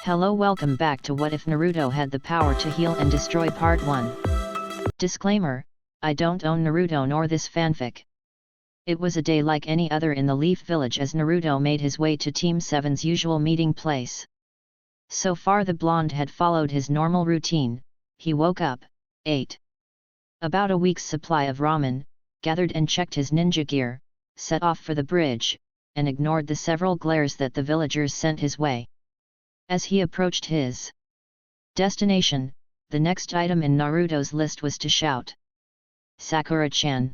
Hello, welcome back to What If Naruto Had the Power to Heal and Destroy Part 1. Disclaimer, I don't own Naruto nor this fanfic. It was a day like any other in the Leaf Village as Naruto made his way to Team 7's usual meeting place. So far the blonde had followed his normal routine. He woke up, ate about a week's supply of ramen, gathered and checked his ninja gear, set off for the bridge, and ignored the several glares that the villagers sent his way. As he approached his destination, the next item in Naruto's list was to shout, "Sakura-chan!"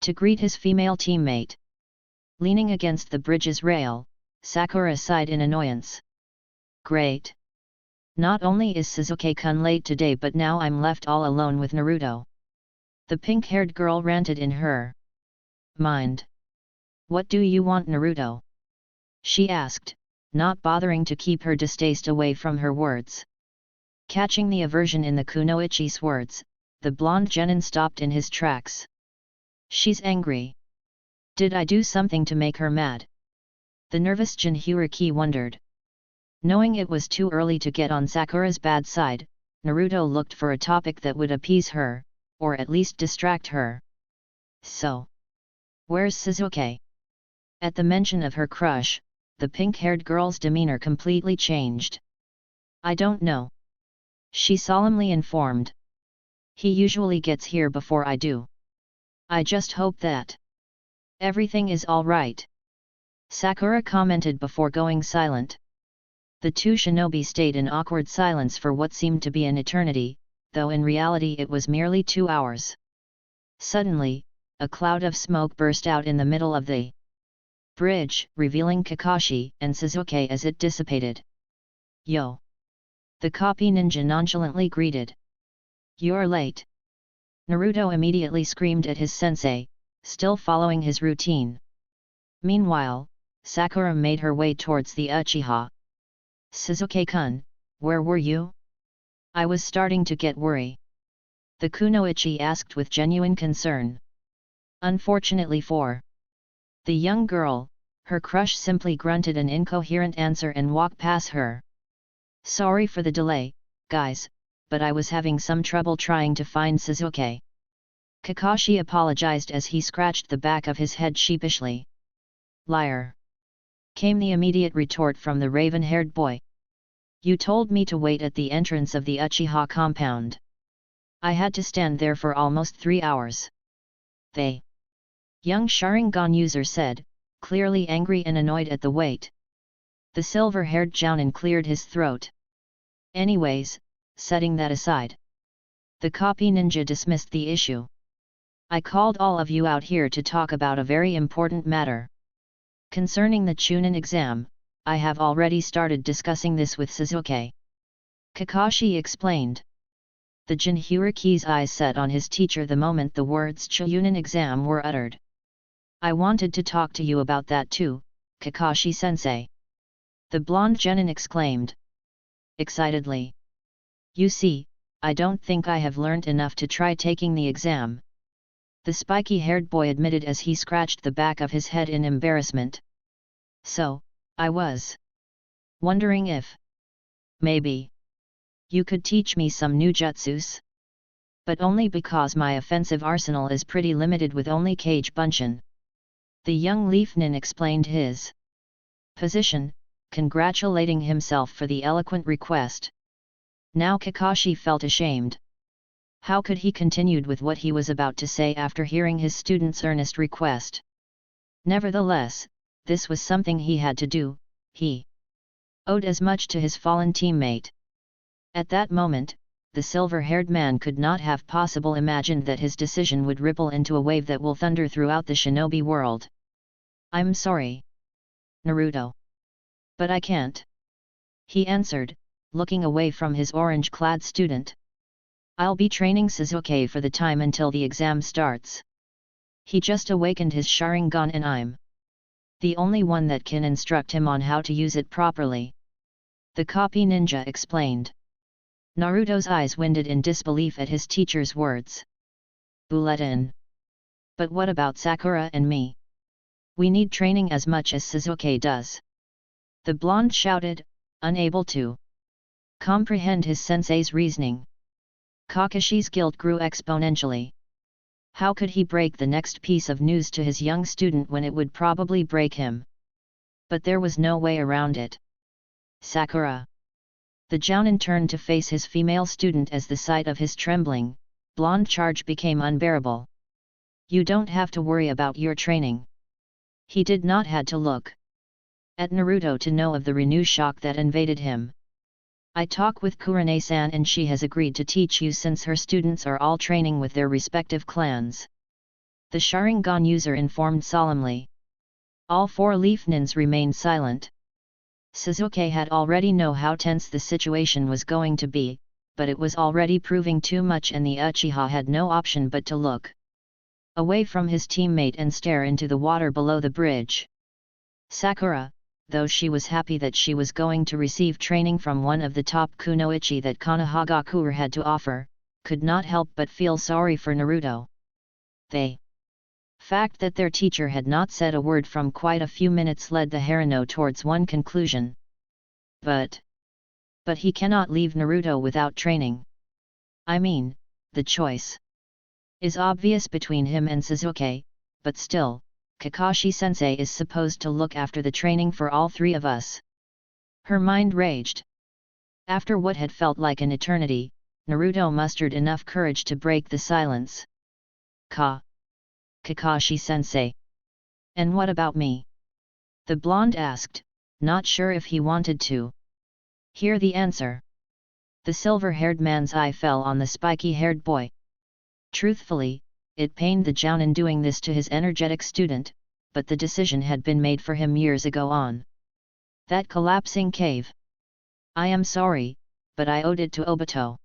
to greet his female teammate. Leaning against the bridge's rail, Sakura sighed in annoyance. Great! Not only is Sasuke-kun late today, but now I'm left all alone with Naruto. The pink-haired girl ranted in her mind. What do you want, Naruto? She asked, not bothering to keep her distaste away from her words. Catching the aversion in the kunoichi's words, the blonde genin stopped in his tracks. She's angry. Did I do something to make her mad? The nervous Jinhyuriki wondered. Knowing it was too early to get on Sakura's bad side, Naruto looked for a topic that would appease her, or at least distract her. So, where's Sasuke? At the mention of her crush, the pink-haired girl's demeanor completely changed. I don't know. She solemnly informed. He usually gets here before I do. I just hope that everything is all right. Sakura commented before going silent. The two shinobi stayed in awkward silence for what seemed to be an eternity, though in reality it was merely 2 hours. Suddenly, a cloud of smoke burst out in the middle of the bridge, revealing Kakashi and Sasuke as it dissipated. Yo! The copy ninja nonchalantly greeted. You're late. Naruto immediately screamed at his sensei, still following his routine. Meanwhile, Sakura made her way towards the Uchiha. Sasuke-kun, where were you? I was starting to get worried. The kunoichi asked with genuine concern. Unfortunately for the young girl, her crush simply grunted an incoherent answer and walked past her. Sorry for the delay, guys, but I was having some trouble trying to find Sasuke. Kakashi apologized as he scratched the back of his head sheepishly. Liar! Came the immediate retort from the raven-haired boy. You told me to wait at the entrance of the Uchiha compound. I had to stand there for almost 3 hours. The young Sharingan user said, clearly angry and annoyed at the wait. The silver-haired Jounin cleared his throat. Anyways, setting that aside, the copy ninja dismissed the issue. I called all of you out here to talk about a very important matter. Concerning the Chunin exam, I have already started discussing this with Sasuke. Kakashi explained. The Jinhyuriki's eyes set on his teacher the moment the words Chunin exam were uttered. I wanted to talk to you about that too, Kakashi-sensei. The blonde genin exclaimed. Excitedly. You see, I don't think I have learned enough to try taking the exam. The spiky-haired boy admitted as he scratched the back of his head in embarrassment. So, I was wondering if maybe you could teach me some new jutsus? But only because my offensive arsenal is pretty limited with only Kage Bunshin. The young Leaf Nin explained his position, congratulating himself for the eloquent request. Now Kakashi felt ashamed. How could he continue with what he was about to say after hearing his student's earnest request? Nevertheless, this was something he had to do. He owed as much to his fallen teammate. At that moment, the silver-haired man could not have possibly imagined that his decision would ripple into a wave that will thunder throughout the shinobi world. I'm sorry, Naruto. But I can't. He answered, looking away from his orange-clad student. I'll be training Sasuke for the time until the exam starts. He just awakened his Sharingan and I'm the only one that can instruct him on how to use it properly. The copy ninja explained. Naruto's eyes winded in disbelief at his teacher's words. Bulletin. But what about Sakura and me? We need training as much as Sasuke does. The blonde shouted, unable to comprehend his sensei's reasoning. Kakashi's guilt grew exponentially. How could he break the next piece of news to his young student when it would probably break him? But there was no way around it. Sakura. The jounin turned to face his female student as the sight of his trembling, blonde charge became unbearable. You don't have to worry about your training. He did not had to look at Naruto to know of the renewed shock that invaded him. I talked with Kurane-san and she has agreed to teach you since her students are all training with their respective clans. The Sharingan user informed solemnly. All four leaf nins remained silent. Sasuke had already known how tense the situation was going to be, but it was already proving too much and the Uchiha had no option but to look away from his teammate and stare into the water below the bridge. Sakura, though she was happy that she was going to receive training from one of the top kunoichi that Konohagakure had to offer, could not help but feel sorry for Naruto. The fact that their teacher had not said a word from quite a few minutes led the Harano towards one conclusion. But he cannot leave Naruto without training. I mean, the choice is obvious between him and Sasuke, but still, Kakashi-sensei is supposed to look after the training for all three of us. Her mind raged. After what had felt like an eternity, Naruto mustered enough courage to break the silence. Kakashi-sensei. And what about me? The blonde asked, not sure if he wanted to hear the answer. The silver-haired man's eye fell on the spiky-haired boy. Truthfully, it pained the jounin doing this to his energetic student, but the decision had been made for him years ago on that collapsing cave. I am sorry, but I owed it to Obito.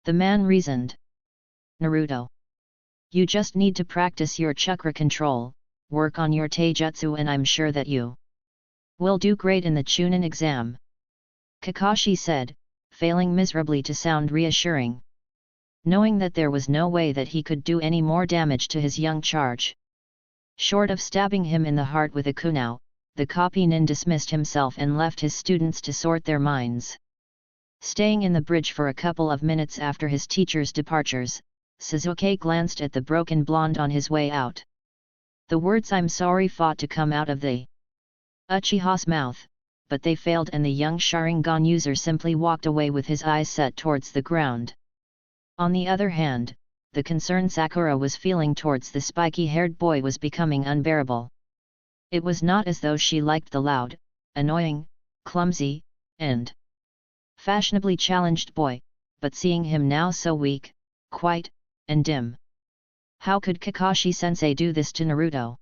The man reasoned. Naruto. You just need to practice your chakra control, work on your taijutsu and I'm sure that you will do great in the Chunin exam. Kakashi said, failing miserably to sound reassuring. Knowing that there was no way that he could do any more damage to his young charge. Short of stabbing him in the heart with a kunao, the copy nin dismissed himself and left his students to sort their minds. Staying in the bridge for a couple of minutes after his teacher's departures, Sasuke glanced at the broken blonde on his way out. The words "I'm sorry" fought to come out of the Uchiha's mouth, but they failed and the young Sharingan user simply walked away with his eyes set towards the ground. On the other hand, the concern Sakura was feeling towards the spiky-haired boy was becoming unbearable. It was not as though she liked the loud, annoying, clumsy, and fashionably challenged boy, but seeing him now so weak, quiet, and dim. How could Kakashi-sensei do this to Naruto?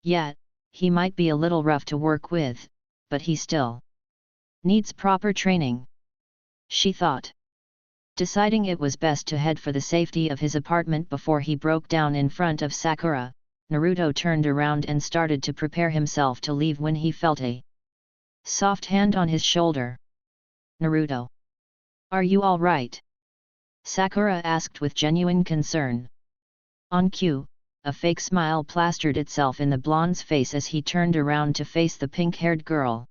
Yet, he might be a little rough to work with, but he still needs proper training, she thought. Deciding it was best to head for the safety of his apartment before he broke down in front of Sakura, Naruto turned around and started to prepare himself to leave when he felt a soft hand on his shoulder. Naruto. Are you all right? Sakura asked with genuine concern. On cue, a fake smile plastered itself in the blonde's face as he turned around to face the pink-haired girl.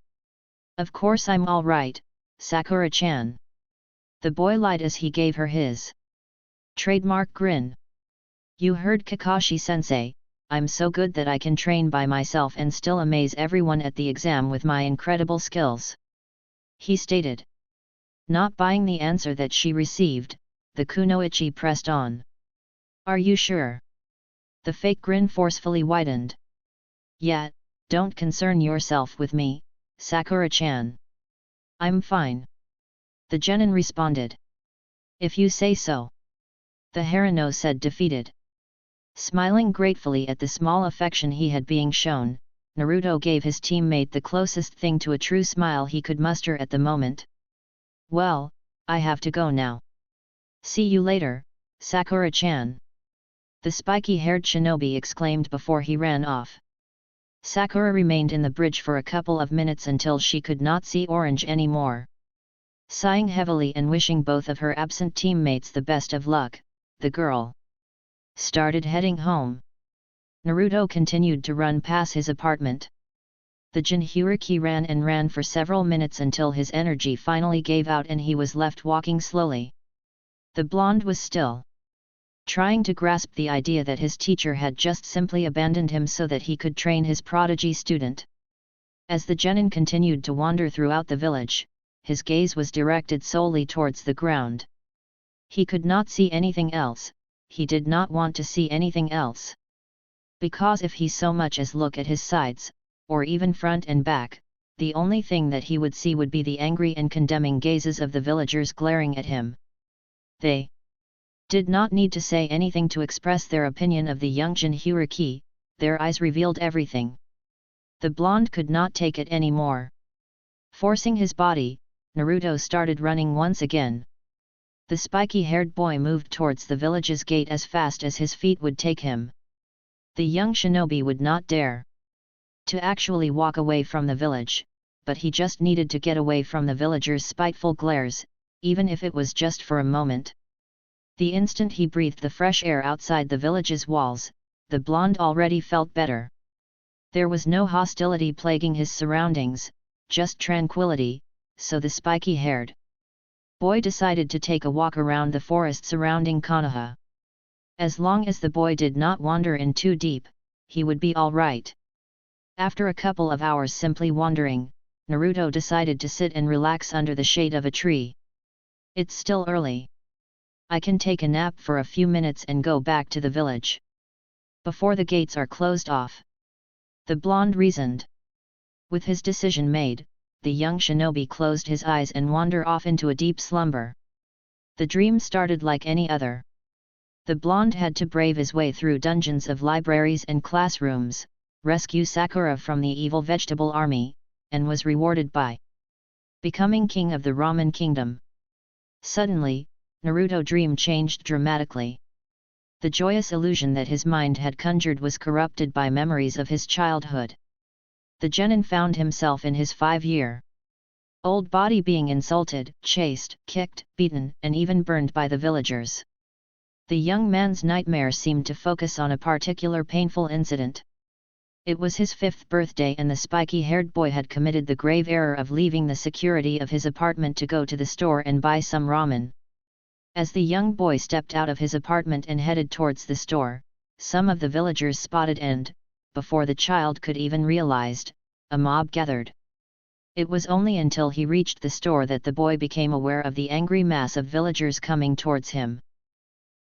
Of course I'm all right, Sakura-chan. The boy lied as he gave her his trademark grin. You heard Kakashi-sensei, I'm so good that I can train by myself and still amaze everyone at the exam with my incredible skills, he stated. Not buying the answer that she received, the kunoichi pressed on. Are you sure? The fake grin forcefully widened. Yeah, don't concern yourself with me, Sakura-chan. I'm fine. The genin responded. If you say so. The Harano said defeated. Smiling gratefully at the small affection he had being shown, Naruto gave his teammate the closest thing to a true smile he could muster at the moment. Well, I have to go now. See you later, Sakura-chan. The spiky-haired shinobi exclaimed before he ran off. Sakura remained in the bridge for a couple of minutes until she could not see orange anymore. Sighing heavily and wishing both of her absent teammates the best of luck, the girl started heading home. Naruto continued to run past his apartment. The Jinhyuriki ran and ran for several minutes until his energy finally gave out and he was left walking slowly. The blonde was still trying to grasp the idea that his teacher had just simply abandoned him so that he could train his prodigy student. As the genin continued to wander throughout the village, his gaze was directed solely towards the ground. He could not see anything else, he did not want to see anything else. Because if he so much as look at his sides, or even front and back, the only thing that he would see would be the angry and condemning gazes of the villagers glaring at him. They did not need to say anything to express their opinion of the young Jinhyuriki, their eyes revealed everything. The blonde could not take it anymore. Forcing his body, Naruto started running once again. The spiky-haired boy moved towards the village's gate as fast as his feet would take him. The young shinobi would not dare to actually walk away from the village, but he just needed to get away from the villagers' spiteful glares, even if it was just for a moment. The instant he breathed the fresh air outside the village's walls, the blonde already felt better. There was no hostility plaguing his surroundings, just tranquility, so the spiky-haired boy decided to take a walk around the forest surrounding Konoha. As long as the boy did not wander in too deep, he would be all right. After a couple of hours simply wandering, Naruto decided to sit and relax under the shade of a tree. It's still early. I can take a nap for a few minutes and go back to the village before the gates are closed off. The blonde reasoned. With his decision made, the young shinobi closed his eyes and wandered off into a deep slumber. The dream started like any other. The blonde had to brave his way through dungeons of libraries and classrooms, rescue Sakura from the evil vegetable army, and was rewarded by becoming king of the Ramen Kingdom. Suddenly, Naruto's dream changed dramatically. The joyous illusion that his mind had conjured was corrupted by memories of his childhood. The genin found himself in his 5-year-old body being insulted, chased, kicked, beaten, and even burned by the villagers. The young man's nightmare seemed to focus on a particular painful incident. It was his 5th birthday and the spiky-haired boy had committed the grave error of leaving the security of his apartment to go to the store and buy some ramen. As the young boy stepped out of his apartment and headed towards the store, some of the villagers spotted and, before the child could even realize, a mob gathered. It was only until he reached the store that the boy became aware of the angry mass of villagers coming towards him.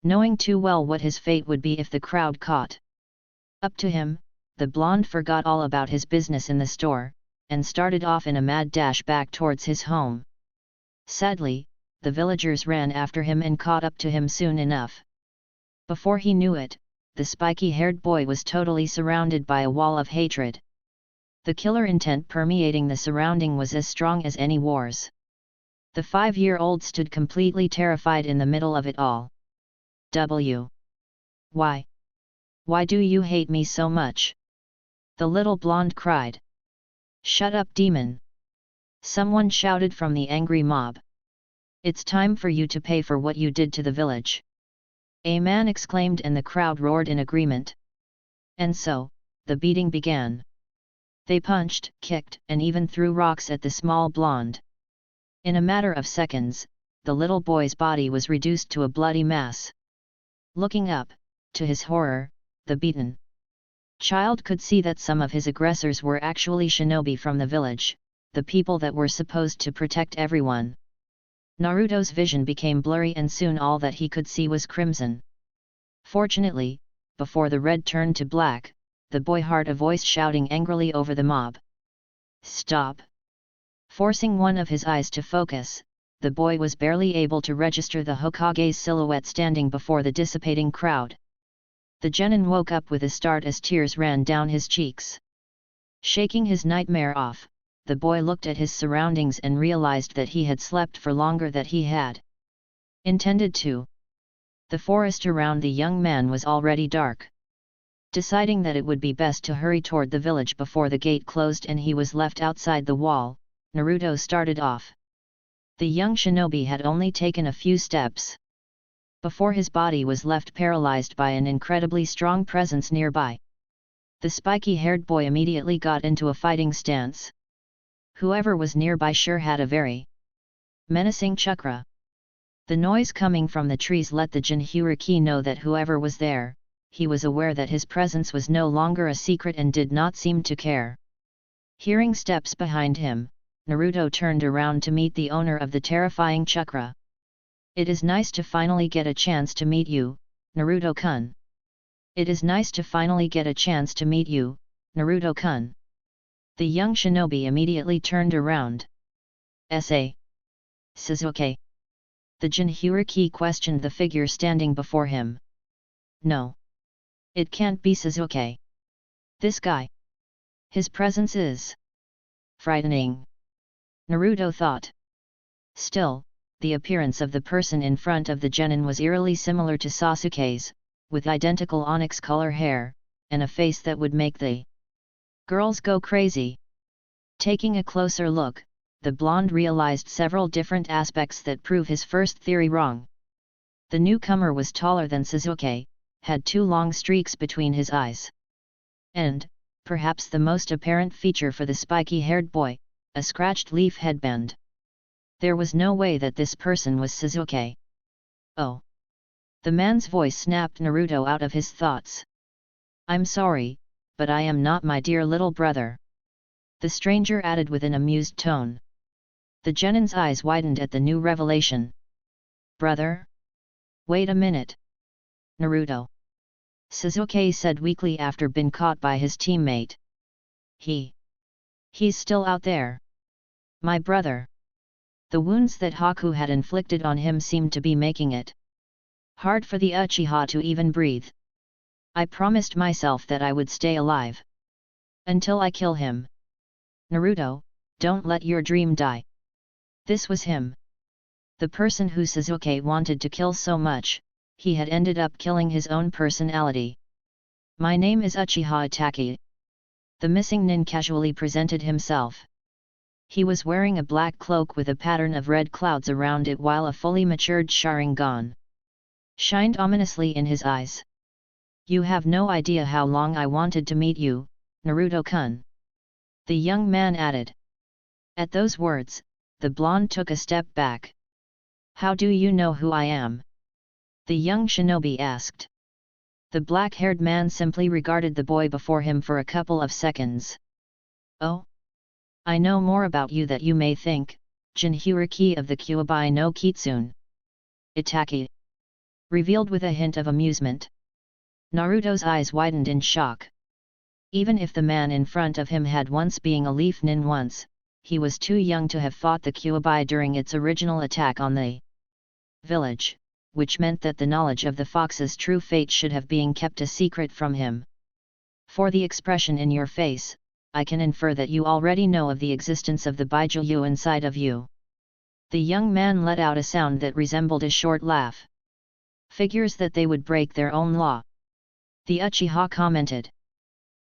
Knowing too well what his fate would be if the crowd caught up to him, the blonde forgot all about his business in the store, and started off in a mad dash back towards his home. Sadly, the villagers ran after him and caught up to him soon enough. Before he knew it, the spiky-haired boy was totally surrounded by a wall of hatred. The killer intent permeating the surrounding was as strong as any wars. The 5-year-old stood completely terrified in the middle of it all. Why? Why do you hate me so much? The little blonde cried. Shut up, demon! Someone shouted from the angry mob. It's time for you to pay for what you did to the village. A man exclaimed and the crowd roared in agreement. And so, the beating began. They punched, kicked, and even threw rocks at the small blonde. In a matter of seconds, the little boy's body was reduced to a bloody mass. Looking up, to his horror, the beaten child could see that some of his aggressors were actually shinobi from the village, the people that were supposed to protect everyone. Naruto's vision became blurry and soon all that he could see was crimson. Fortunately, before the red turned to black, the boy heard a voice shouting angrily over the mob. Stop! Forcing one of his eyes to focus, the boy was barely able to register the Hokage's silhouette standing before the dissipating crowd. The genin woke up with a start as tears ran down his cheeks. Shaking his nightmare off, the boy looked at his surroundings and realized that he had slept for longer than he had intended to. The forest around the young man was already dark. Deciding that it would be best to hurry toward the village before the gate closed and he was left outside the wall, Naruto started off. The young shinobi had only taken a few steps before his body was left paralyzed by an incredibly strong presence nearby. The spiky-haired boy immediately got into a fighting stance. Whoever was nearby sure had a very menacing chakra. The noise coming from the trees let the Jinhyuriki know that whoever was there, he was aware that his presence was no longer a secret and did not seem to care. Hearing steps behind him, Naruto turned around to meet the owner of the terrifying chakra. "It is nice to finally get a chance to meet you, Naruto-kun. It is nice to finally get a chance to meet you, Naruto-kun." The young shinobi immediately turned around. "S.A. Sasuke?" The Jinhyuriki questioned the figure standing before him. "No. It can't be Sasuke. This guy. His presence is frightening," Naruto thought. Still, the appearance of the person in front of the genin was eerily similar to Sasuke's, with identical onyx color hair, and a face that would make the girls go crazy. Taking a closer look, the blonde realized several different aspects that prove his first theory wrong. The newcomer was taller than Sasuke, had 2 long streaks between his eyes. And, perhaps the most apparent feature for the spiky-haired boy, a scratched leaf headband. There was no way that this person was Sasuke. "Oh!" The man's voice snapped Naruto out of his thoughts. "I'm sorry, but I am not my dear little brother," the stranger added with an amused tone. The genin's eyes widened at the new revelation. "Brother? Wait a minute. Naruto," Sasuke said weakly after being caught by his teammate. He's still out there. My brother." The wounds that Haku had inflicted on him seemed to be making it hard for the Uchiha to even breathe. "I promised myself that I would stay alive until I kill him. Naruto, don't let your dream die." This was him. The person who Sasuke wanted to kill so much, he had ended up killing his own personality. "My name is Uchiha Itachi." The missing nin casually presented himself. He was wearing a black cloak with a pattern of red clouds around it while a fully matured Sharingan shined ominously in his eyes. "You have no idea how long I wanted to meet you, Naruto-kun," the young man added. At those words, the blonde took a step back. "How do you know who I am?" the young shinobi asked. The black-haired man simply regarded the boy before him for a couple of seconds. "Oh? I know more about you that you may think, Jinhyuriki of the Kyuubi no Kitsune." Itachi revealed with a hint of amusement. Naruto's eyes widened in shock. Even if the man in front of him had once been a leaf nin once, he was too young to have fought the Kyuubi during its original attack on the village, which meant that the knowledge of the fox's true fate should have been kept a secret from him. "For the expression in your face, I can infer that you already know of the existence of the Baijuyu inside of you." The young man let out a sound that resembled a short laugh. "Figures that they would break their own law," the Uchiha commented.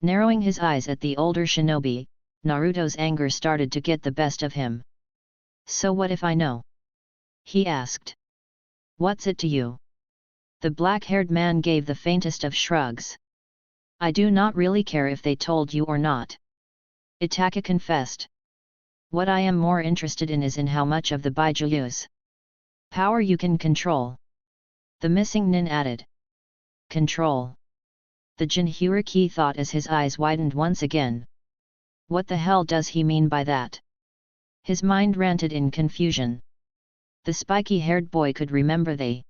Narrowing his eyes at the older shinobi, Naruto's anger started to get the best of him. "So what if I know?" he asked. "What's it to you?" The black-haired man gave the faintest of shrugs. "I do not really care if they told you or not," Itachi confessed. "What I am more interested in is in how much of the Baijuyu's power you can control," the missing nin added. "Control?" the Jinhyuriki thought as his eyes widened once again. What the hell does he mean by that? His mind ranted in confusion. The spiky-haired boy could remember the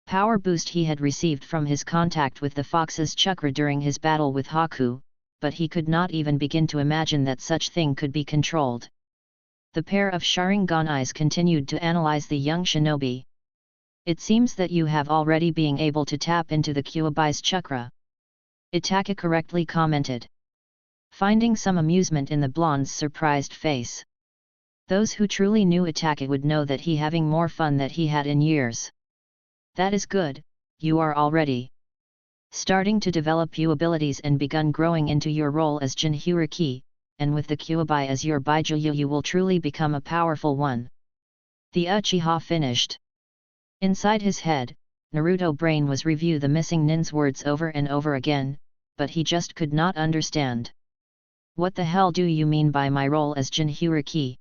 power boost he had received from his contact with the fox's chakra during his battle with Haku, but he could not even begin to imagine that such thing could be controlled. The pair of Sharingan eyes continued to analyze the young shinobi. "It seems that you have already been able to tap into the Kyuubi's chakra," Itachi correctly commented, finding some amusement in the blonde's surprised face. Those who truly knew Itachi would know that he having more fun than he had in years. "That is good, you are already starting to develop your abilities and begun growing into your role as Jinhyuriki, and with the Kyuubi as your Baijuyu you will truly become a powerful one," the Uchiha finished. Inside his head, Naruto brain was review the missing nin's words over and over again, but he just could not understand. "What the hell do you mean by my role as Jinhyuriki?"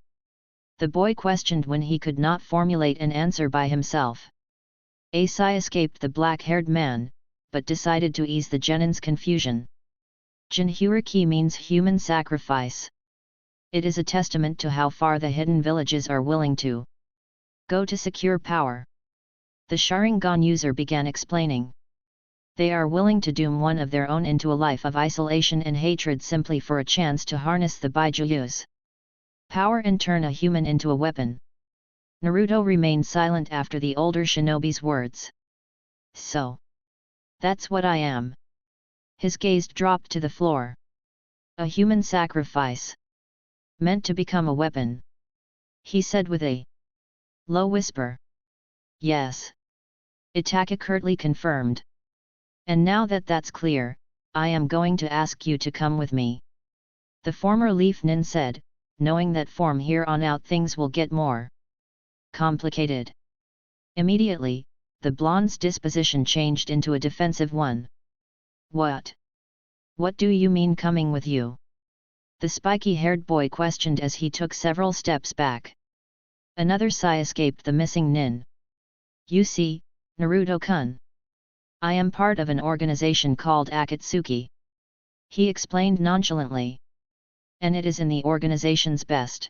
the boy questioned when he could not formulate an answer by himself. Asai escaped the black-haired man, but decided to ease the genin's confusion. Jinhyuriki means human sacrifice. It is a testament to how far the hidden villages are willing to go to secure power. The Sharingan user began explaining. They are willing to doom one of their own into a life of isolation and hatred simply for a chance to harness the Baijuyu's power and turn a human into a weapon. Naruto remained silent after the older shinobi's words. "So, that's what I am." His gaze dropped to the floor. "A human sacrifice. Meant to become a weapon," he said with a low whisper. "Yes." Itaka curtly confirmed. "And now that that's clear, I am going to ask you to come with me," the former Leaf Nin said, knowing that from here on out things will get more complicated. Immediately, the blonde's disposition changed into a defensive one. "What? What do you mean coming with you?" the spiky-haired boy questioned as he took several steps back. Another sigh escaped the missing nin. "You see, Naruto-kun, I am part of an organization called Akatsuki," he explained nonchalantly. "And it is in the organization's best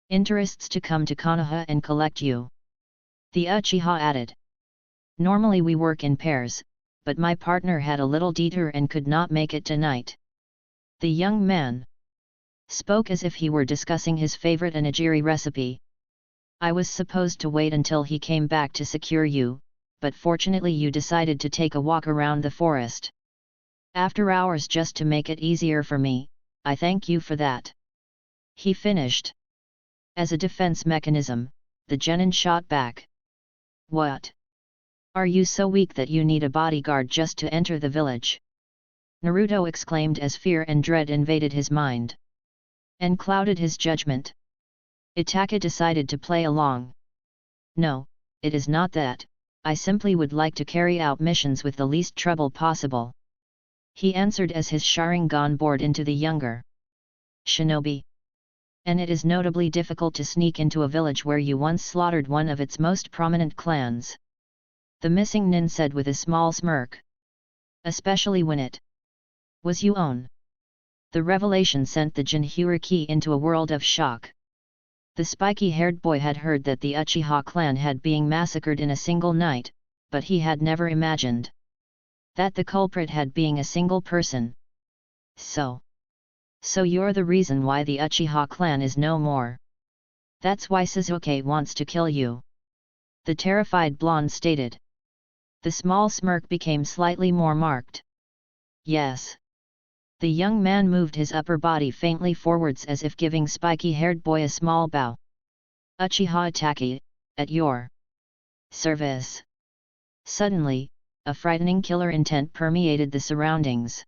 interests to come to Konoha and collect you," the Uchiha added. "Normally we work in pairs, but my partner had a little detour and could not make it tonight." The young man spoke as if he were discussing his favorite onigiri recipe. "I was supposed to wait until he came back to secure you, but fortunately you decided to take a walk around the forest after hours just to make it easier for me. I thank you for that," he finished. As a defense mechanism, the genin shot back. "What? Are you so weak that you need a bodyguard just to enter the village?" Naruto exclaimed as fear and dread invaded his mind and clouded his judgment. Itaka decided to play along. "No, it is not that, I simply would like to carry out missions with the least trouble possible," he answered as his Sharingan bored into the younger shinobi. "And it is notably difficult to sneak into a village where you once slaughtered one of its most prominent clans," the missing nin said with a small smirk. "Especially when it was you own." The revelation sent the Jinhyuriki into a world of shock. The spiky-haired boy had heard that the Uchiha clan had been massacred in a single night, but he had never imagined that the culprit had been a single person. So you're the reason why the Uchiha clan is no more. That's why Sasuke wants to kill you," the terrified blonde stated. The small smirk became slightly more marked. "Yes." The young man moved his upper body faintly forwards as if giving spiky-haired boy a small bow. "Uchiha Itaka, at your service." Suddenly, a frightening killer intent permeated the surroundings.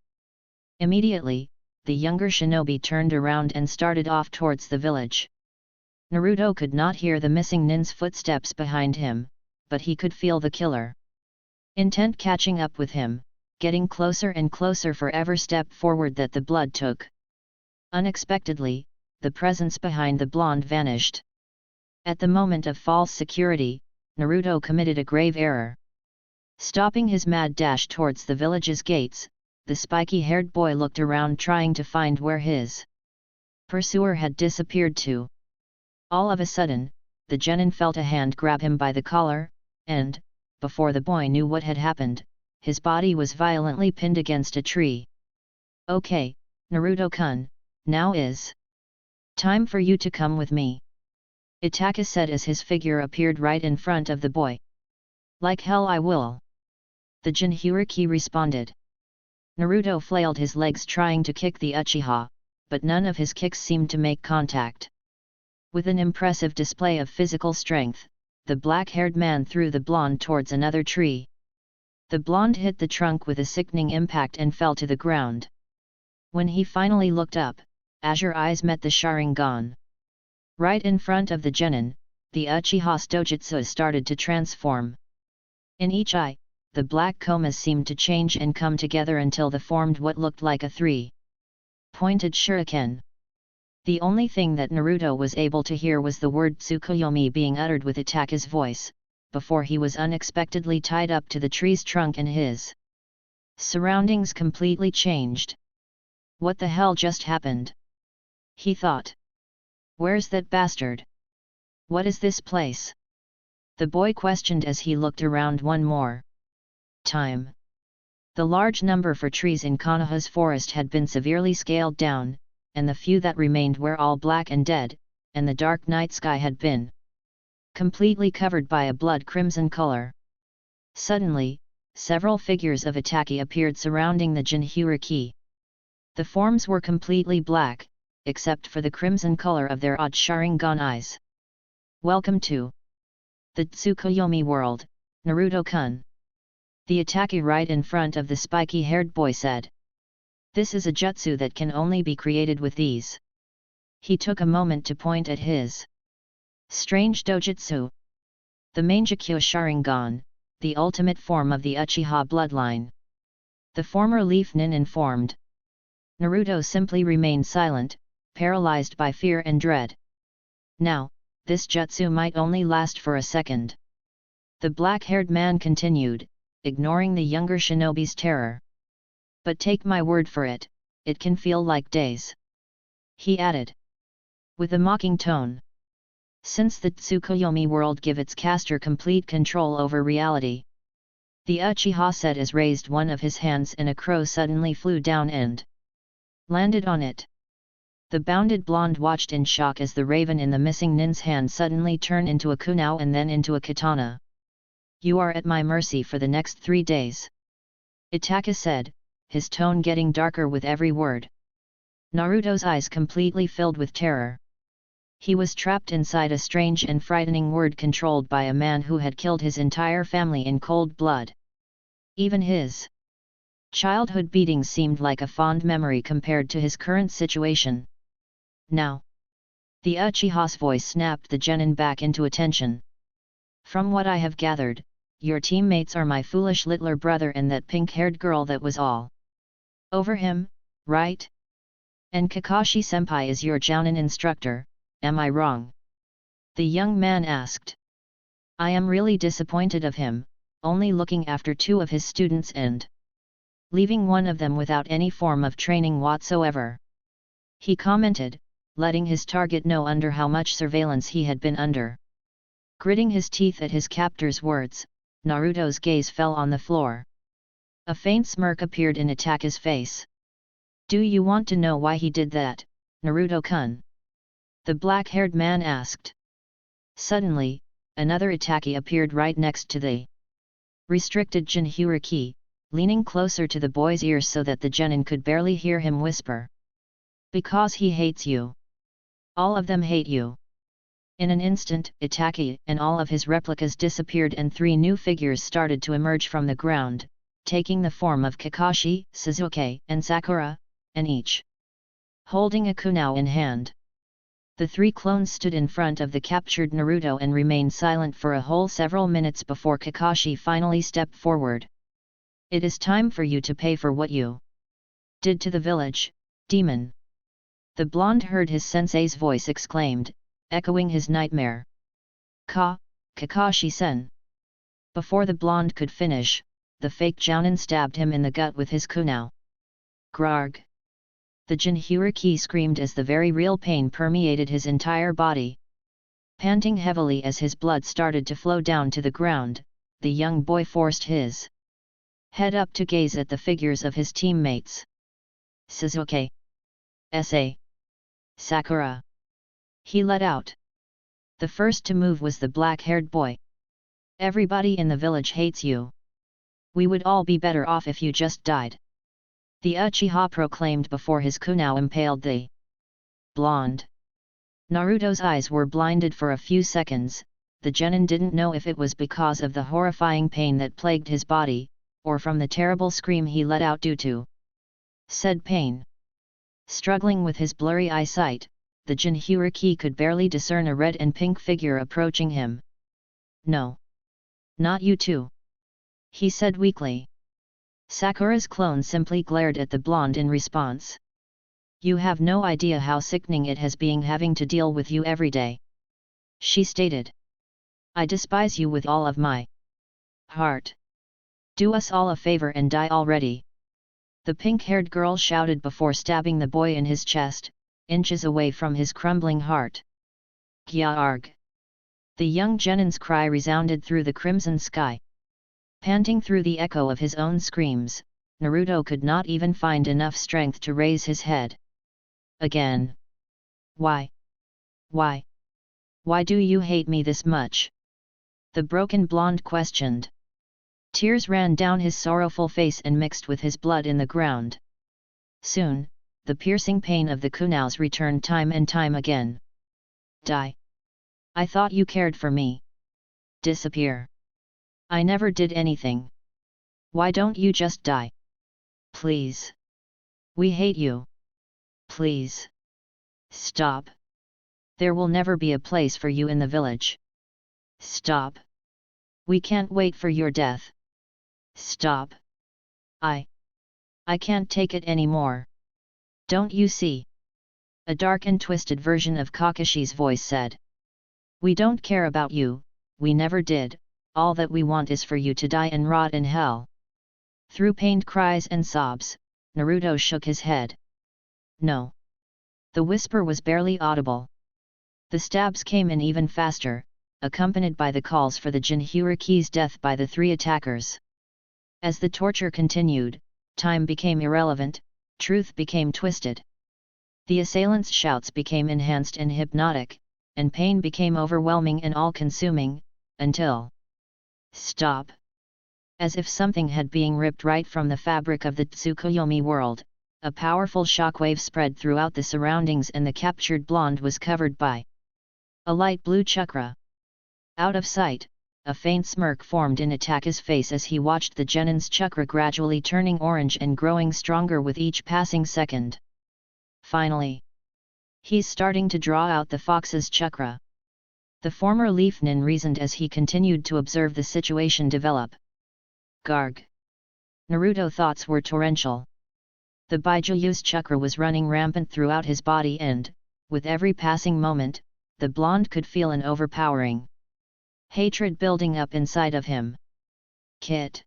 Immediately, the younger shinobi turned around and started off towards the village. Naruto could not hear the missing nin's footsteps behind him, but he could feel the killer intent catching up with him, getting closer and closer for every step forward that the blood took. Unexpectedly, the presence behind the blonde vanished. At the moment of false security, Naruto committed a grave error. Stopping his mad dash towards the village's gates, the spiky-haired boy looked around trying to find where his pursuer had disappeared to. All of a sudden, the genin felt a hand grab him by the collar, and, before the boy knew what had happened, his body was violently pinned against a tree. "Okay, Naruto-kun, now is time for you to come with me," Itaka said as his figure appeared right in front of the boy. "Like hell I will," the Jinhyuriki responded. Naruto flailed his legs trying to kick the Uchiha, but none of his kicks seemed to make contact. With an impressive display of physical strength, the black-haired man threw the blonde towards another tree. The blonde hit the trunk with a sickening impact and fell to the ground. When he finally looked up, azure eyes met the Sharingan. Right in front of the genin, the Uchiha's dojutsu started to transform. In each eye, the black comas seemed to change and come together until they formed what looked like a three-pointed shuriken. The only thing that Naruto was able to hear was the word Tsukuyomi being uttered with Itachi's voice, before he was unexpectedly tied up to the tree's trunk and his surroundings completely changed. What the hell just happened? He thought. Where's that bastard? What is this place? The boy questioned as he looked around one more time. The large number for trees in Konoha's forest had been severely scaled down, and the few that remained were all black and dead, and the dark night sky had been completely covered by a blood crimson color. Suddenly, several figures of Itachi appeared surrounding the Jinchuriki. The forms were completely black, except for the crimson color of their odd Sharingan eyes. Welcome to the Tsukuyomi world, Naruto-kun. The Itachi right in front of the spiky-haired boy said. This is a jutsu that can only be created with these. He took a moment to point at his strange dojutsu. The Mangekyo Sharingan, the ultimate form of the Uchiha bloodline. The former Leaf Nin informed. Naruto simply remained silent, paralyzed by fear and dread. Now, this jutsu might only last for a second. The black-haired man continued, ignoring the younger shinobi's terror. But take my word for it, it can feel like days. He added. With a mocking tone. Since the Tsukuyomi world give its caster complete control over reality. The Uchiha said as raised one of his hands and a crow suddenly flew down and landed on it. The bounded blonde watched in shock as the raven in the missing nin's hand suddenly turned into a kunao and then into a katana. You are at my mercy for the next 3 days. Itachi said, his tone getting darker with every word. Naruto's eyes completely filled with terror. He was trapped inside a strange and frightening world controlled by a man who had killed his entire family in cold blood. Even his childhood beatings seemed like a fond memory compared to his current situation. Now, the Uchiha's voice snapped the genin back into attention. From what I have gathered, your teammates are my foolish littler brother and that pink-haired girl that was all over him, right? And Kakashi-senpai is your jounin instructor, am I wrong? The young man asked. I am really disappointed of him, only looking after 2 of his students and leaving one of them without any form of training whatsoever. He commented, letting his target know under how much surveillance he had been under. Gritting his teeth at his captor's words, Naruto's gaze fell on the floor. A faint smirk appeared in Itachi's face. Do you want to know why he did that, Naruto-kun? The black-haired man asked. Suddenly, another Itachi appeared right next to the restricted Jinchuriki, leaning closer to the boy's ear so that the genin could barely hear him whisper. Because he hates you. All of them hate you. In an instant, Itachi and all of his replicas disappeared and 3 new figures started to emerge from the ground, taking the form of Kakashi, Sasuke, and Sakura, and each holding a kunao in hand. The 3 clones stood in front of the captured Naruto and remained silent for a whole several minutes before Kakashi finally stepped forward. It is time for you to pay for what you did to the village, demon. The blonde heard his sensei's voice exclaimed, echoing his nightmare. Kakashi-sen. Before the blonde could finish, the fake jounin stabbed him in the gut with his kunao. Grarg. The Jinchuriki screamed as the very real pain permeated his entire body. Panting heavily as his blood started to flow down to the ground, the young boy forced his head up to gaze at the figures of his teammates. Sasuke. S.A. Sakura. He let out. The first to move was the black-haired boy. Everybody in the village hates you. We would all be better off if you just died. The Uchiha proclaimed before his kunao impaled the blonde. Naruto's eyes were blinded for a few seconds. The genin didn't know if it was because of the horrifying pain that plagued his body, or from the terrible scream he let out due to said pain. Struggling with his blurry eyesight, the Jinchuriki could barely discern a red and pink figure approaching him. No. Not you two. he said weakly. Sakura's clone simply glared at the blonde in response. You have no idea how sickening it has been having to deal with you every day, she stated. I despise you with all of my heart. Do us all a favor and die already. The pink-haired girl shouted before stabbing the boy in his chest, inches away from his crumbling heart. Gyarg! The young genin's cry resounded through the crimson sky. Panting through the echo of his own screams, Naruto could not even find enough strength to raise his head. Again. Why? Why? Why do you hate me this much? The broken blonde questioned. Tears ran down his sorrowful face and mixed with his blood in the ground. Soon, the piercing pain of the kunals returned time and time again. Die. I thought you cared for me. Disappear. I never did anything. Why don't you just die? Please. We hate you. Please. Stop. There will never be a place for you in the village. Stop. We can't wait for your death. Stop. I can't take it anymore. Don't you see? A dark and twisted version of Kakashi's voice said. We don't care about you, we never did, all that we want is for you to die and rot in hell. Through pained cries and sobs, Naruto shook his head. No. The whisper was barely audible. The stabs came in even faster, accompanied by the calls for the Jinchuriki's death by the three attackers. As the torture continued, time became irrelevant, truth became twisted. The assailants' shouts became enhanced and hypnotic, and pain became overwhelming and all-consuming, until... Stop! As if something had been ripped right from the fabric of the Tsukuyomi world, a powerful shockwave spread throughout the surroundings and the captured blonde was covered by a light blue chakra. Out of sight, a faint smirk formed in Ataka's face as he watched the genin's chakra gradually turning orange and growing stronger with each passing second. Finally, he's starting to draw out the fox's chakra. The former Leaf Nin reasoned as he continued to observe the situation develop. Garg! Naruto's thoughts were torrential. The Baijuyu's chakra was running rampant throughout his body and, with every passing moment, the blonde could feel an overpowering hatred building up inside of him. Kit!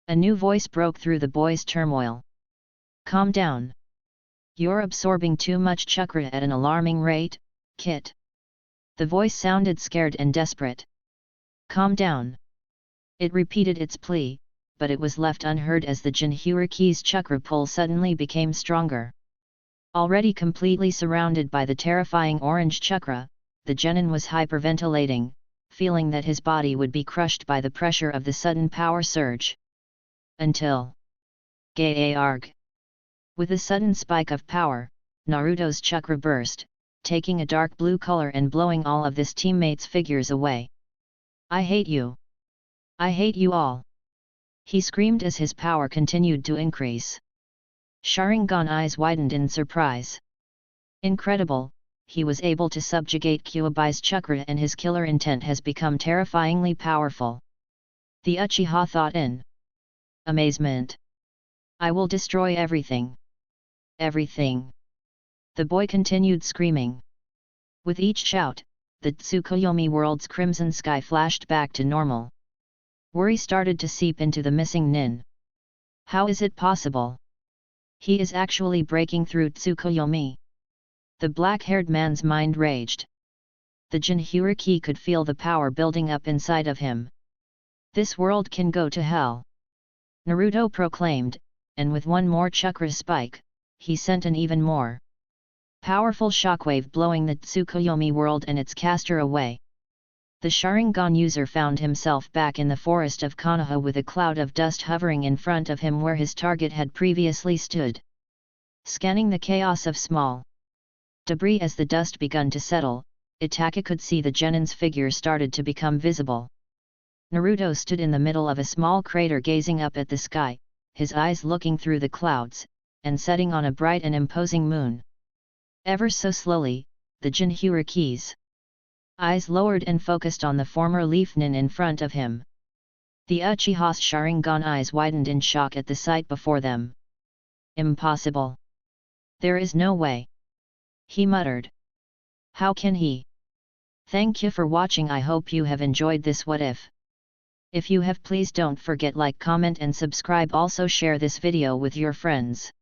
A new voice broke through the boy's turmoil. Calm down. You're absorbing too much chakra at an alarming rate, Kit. The voice sounded scared and desperate. Calm down. It repeated its plea, but it was left unheard as the Jinchuriki's chakra pull suddenly became stronger. Already completely surrounded by the terrifying orange chakra, the genin was hyperventilating, feeling that his body would be crushed by the pressure of the sudden power surge. Until... Gyarg! With a sudden spike of power, Naruto's chakra burst, taking a dark blue color and blowing all of his teammates' figures away. I hate you! I hate you all! He screamed as his power continued to increase. Sharingan eyes widened in surprise. Incredible, he was able to subjugate Kyuubi's chakra and his killer intent has become terrifyingly powerful. The Uchiha thought in amazement. I will destroy everything. Everything. The boy continued screaming. With each shout, the Tsukuyomi world's crimson sky flashed back to normal. Worry started to seep into the missing nin. How is it possible? He is actually breaking through Tsukuyomi. The black-haired man's mind raged. The Jinchuriki could feel the power building up inside of him. This world can go to hell! Naruto proclaimed, and with one more chakra spike, he sent an even more powerful shockwave blowing the Tsukuyomi world and its caster away. The Sharingan user found himself back in the forest of Konoha with a cloud of dust hovering in front of him where his target had previously stood. Scanning the chaos of small debris as the dust begun to settle, Itaka could see the genin's figure started to become visible. Naruto stood in the middle of a small crater gazing up at the sky, his eyes looking through the clouds, and setting on a bright and imposing moon. Ever so slowly, the Jinchuriki's eyes lowered and focused on the former Leaf Nin in front of him. The Uchiha's Sharingan eyes widened in shock at the sight before them. Impossible. There is no way. He muttered. How can he? Thank you for watching. I hope you have enjoyed this what if. If you have, please don't forget like, comment and subscribe. Also share this video with your friends.